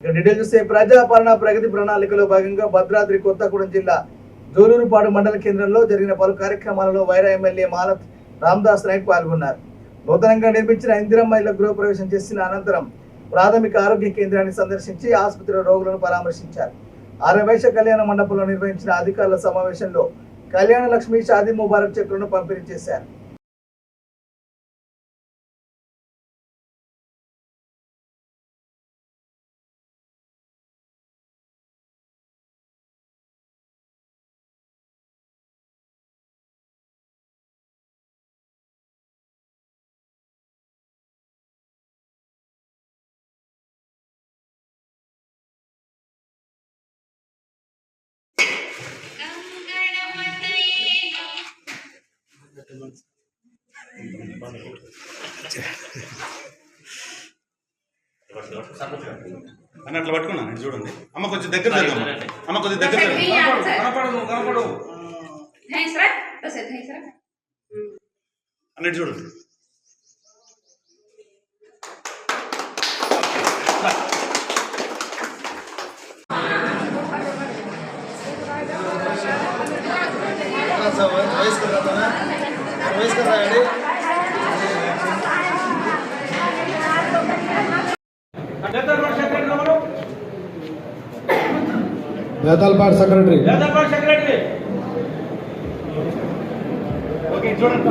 Details చూస్తే ప్రజాపాలన ప్రగతి ప్రణాళికలో భాగంగా భద్రాద్రి కొత్తగూడెం జిల్లా జోలూరుపాడు మండల కేంద్రంలో జరిగిన పలు కార్యక్రమాలలో వైరా ఎమ్మెల్యే మాలత్ రామదాస్ నాయక్ పాల్గొన్నారు. నూతనంగా నిర్మించిన ఇందిరమ్మ ఇళ్ల గృహప్రవేశం చేసిన అనంతరం ప్రాథమిక ఆరోగ్య కేంద్రాన్ని సందర్శించి ఆసుపత్రి రోగులను పరామర్శించారు. ఆర్యవైశ్య కళ్యాణ మండపంలో నిర్వహించిన అధికారుల సమావేశంలో కళ్యాణ లక్ష్మి షాదీ ముబారక్ చెక్కులను పంపిణీ చేశారు. అట్లా పట్టుకున్నాను చూడండి. అమ్మ కొంచెం దగ్గర అమ్మ కొంచెం దగ్గర అన్నట్టు చూడండి. బేతాల్పాడ్ సెక్రటరీ ఓకే చూడండి.